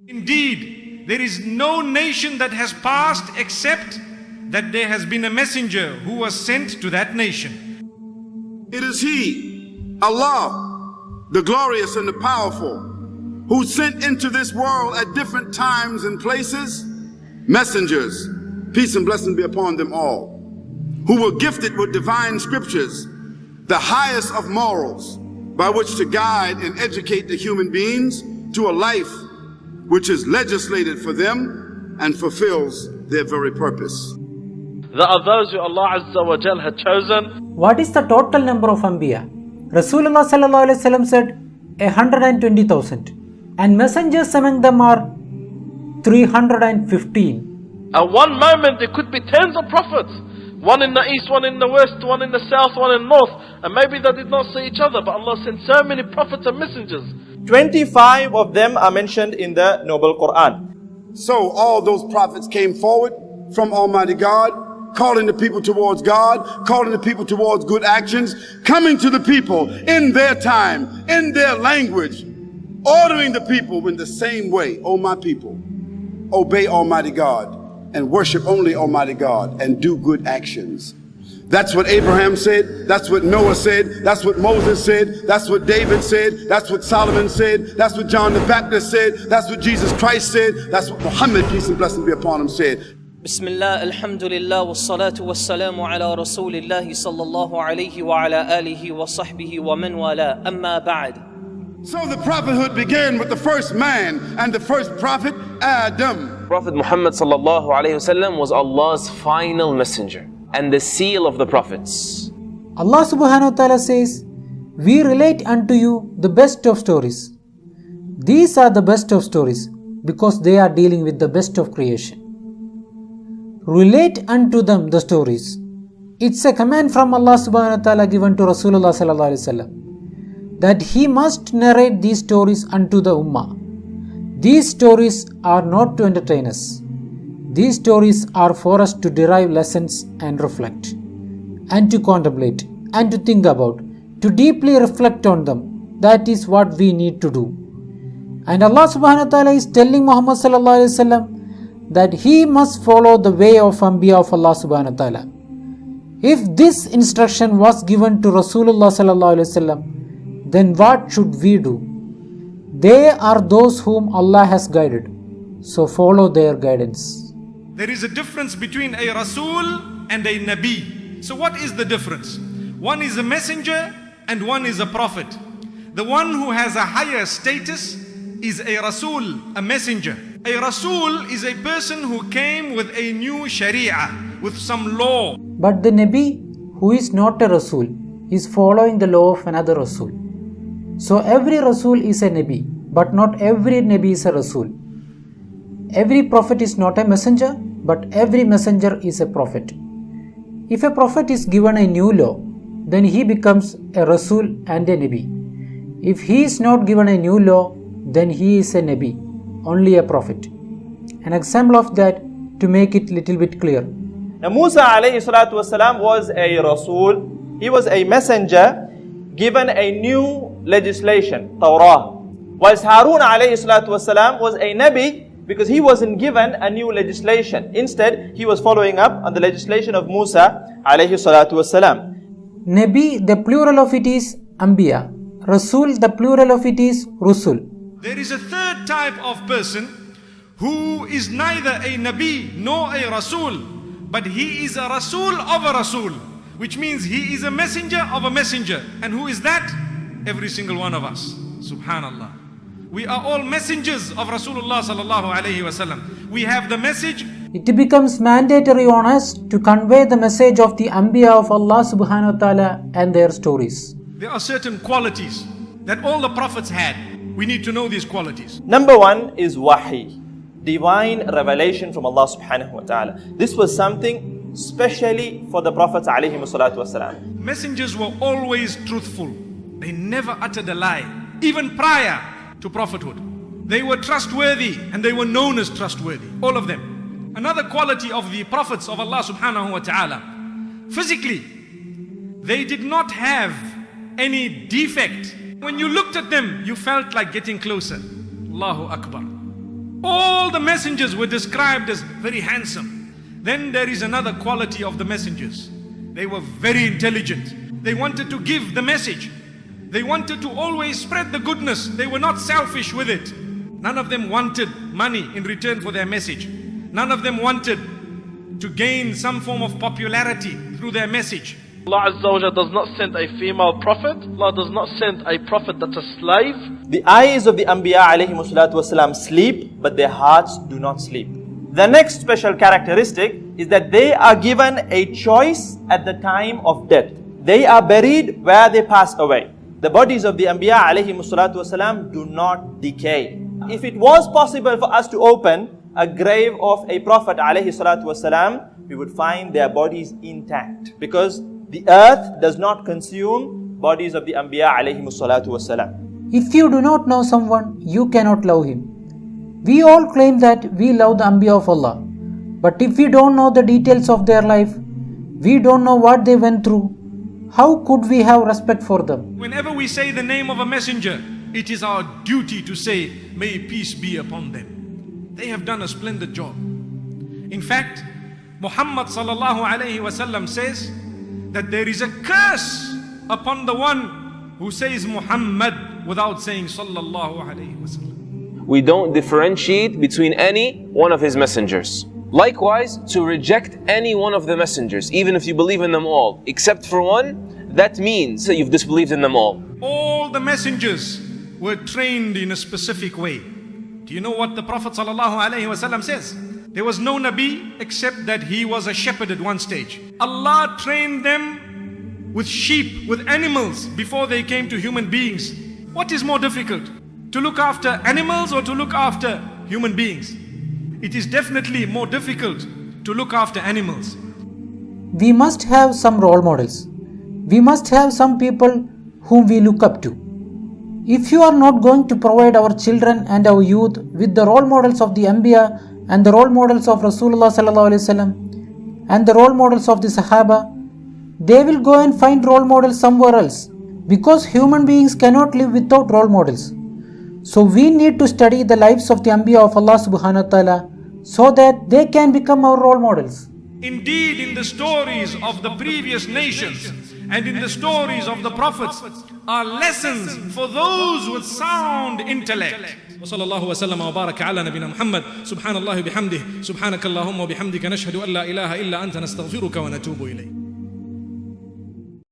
Indeed, there is no nation that has passed except that there has been a messenger who was sent to that nation. It is He, Allah, the glorious and the powerful, who sent into this world at different times and places messengers, peace and blessing be upon them all, who were gifted with divine scriptures, the highest of morals, by which to guide and educate the human beings to a life which is legislated for them and fulfills their very purpose. There are those who Allah Azza wa Jal had chosen. What is the total number of Anbiya? Rasulullah sallallahu alaihi wasallam said 120,000, and messengers among them are 315. At one moment there could be tens of prophets. One in the east, one in the west, one in the south, one in the north. And maybe they did not see each other, but Allah sent so many prophets and messengers. 25 of them are mentioned in the Noble Qur'an. So all those prophets came forward from Almighty God, calling the people towards God, calling the people towards good actions, coming to the people in their time, in their language, ordering the people in the same way. O my people, obey Almighty God and worship only Almighty God and do good actions. That's what Abraham said, that's what Noah said, that's what Moses said, that's what David said, that's what Solomon said, that's what John the Baptist said, that's what Jesus Christ said, that's what Muhammad, peace and blessing be upon him, said. Bismillah, alhamdulillah, wassalatu wassalamu ala rasulillahi sallallahu alayhi wa ala alihi wa sahbihi wa man wala, amma ba'd. So the prophethood began with the first man and the first prophet, Adam. Prophet Muhammad sallallahu alayhi wasallam was Allah's final messenger and the seal of the prophets. Allah subhanahu wa ta'ala says, we relate unto you the best of stories. These are the best of stories because they are dealing with the best of creation. Relate unto them the stories. It's a command from Allah subhanahu wa ta'ala given to Rasulullah sallallahu alayhi wasallam that he must narrate these stories unto the ummah. These stories are not to entertain us. These stories are for us to derive lessons and reflect, and to contemplate, and to think about, to deeply reflect on them. That is what we need to do. And Allah subhanahu wa ta'ala is telling Muhammad sallallahu alayhi wasallam that he must follow the way of Anbiya of Allah subhanahu wa ta'ala. If this instruction was given to Rasulullah sallallahu alayhi wasallam, then what should we do? They are those whom Allah has guided, so follow their guidance. There is a difference between a Rasul and a Nabi. So what is the difference? One is a messenger and one is a prophet. The one who has a higher status is a Rasul, a messenger. A Rasul is a person who came with a new Sharia, with some law. But the Nabi, who is not a Rasul, is following the law of another Rasul. So every Rasul is a Nabi, but not every Nabi is a Rasul. Every prophet is not a messenger, but every messenger is a prophet. If a prophet is given a new law, then he becomes a Rasul and a Nabi. If he is not given a new law, then he is a Nabi, only a prophet. An example of that, to make it little bit clear. Now Musa alayhi salatu wasalam was a Rasul. He was a messenger given a new legislation, Torah. Whilst Harun alayhi salatu wasalam was a Nabi because he wasn't given a new legislation. Instead, he was following up on the legislation of Musa alayhi salatu wasalam. Nabi, the plural of it is Anbiya. Rasul, the plural of it is Rusul. There is a third type of person who is neither a Nabi nor a Rasul, but he is a Rasul of a Rasul, which means he is a messenger of a messenger. And who is that? Every single one of us. Subhanallah. We are all messengers of Rasulullah sallallahu alayhi wasallam. We have the message. It becomes mandatory on us to convey the message of the Anbiya of Allah subhanahu wa ta'ala and their stories. There are certain qualities that all the prophets had. We need to know these qualities. Number one is wahi, divine revelation from Allah subhanahu wa ta'ala. This was something specially for the prophets alayhi salatu wasalam. Messengers were always truthful. They never uttered a lie, even prior to prophethood. They were trustworthy and they were known as trustworthy, all of them. Another quality of the prophets of Allah subhanahu wa ta'ala, physically, they did not have any defect. When you looked at them, you felt like getting closer. Allahu Akbar. All the messengers were described as very handsome. Then there is another quality of the messengers. They were very intelligent. They wanted to give the message. They wanted to always spread the goodness. They were not selfish with it. None of them wanted money in return for their message. None of them wanted to gain some form of popularity through their message. Allah Azza wa Jalla does not send a female prophet. Allah does not send a prophet that's a slave. The eyes of the Anbiya alayhimu salatu wasalam sleep, but their hearts do not sleep. The next special characteristic is that they are given a choice at the time of death. They are buried where they pass away. The bodies of the Anbiya alayhimu salatu wasalam do not decay. If it was possible for us to open a grave of a prophet alayhi salatu wasalam, we would find their bodies intact, because the earth does not consume bodies of the Anbiya alayhimu salatu wasalam. If you do not know someone, you cannot love him. We all claim that we love the Anbiya of Allah. But if we don't know the details of their life, we don't know what they went through, how could we have respect for them? Whenever we say the name of a messenger, it is our duty to say, may peace be upon them. They have done a splendid job. In fact, Muhammad sallallahu alayhi wasallam says that there is a curse upon the one who says Muhammad without saying sallallahu alayhi wasallam. We don't differentiate between any one of his messengers. Likewise, to reject any one of the messengers, even if you believe in them all, except for one, that means that you've disbelieved in them all. All the messengers were trained in a specific way. Do you know what the Prophet ﷺ says? There was no Nabi except that he was a shepherd at one stage. Allah trained them with sheep, with animals, before they came to human beings. What is more difficult? To look after animals or to look after human beings? It is definitely more difficult to look after animals. We must have some role models. We must have some people whom we look up to. If you are not going to provide our children and our youth with the role models of the Anbiya and the role models of Rasulullah sallallahu alaihi wasallam and the role models of the Sahaba, they will go and find role models somewhere else, because human beings cannot live without role models. So we need to study the lives of the Anbiya of Allah subhanahu wa ta'ala so that they can become our role models. Indeed, in the stories of the previous nations and in the stories of the prophets are lessons for those with sound intellect. وصلى الله وسلم وبارك على نبينا محمد سبحان الله بحمده سبحانك اللهم وبحمدك نشهد أن لا إله إلا أنت نستغفرك ونتوب إليك.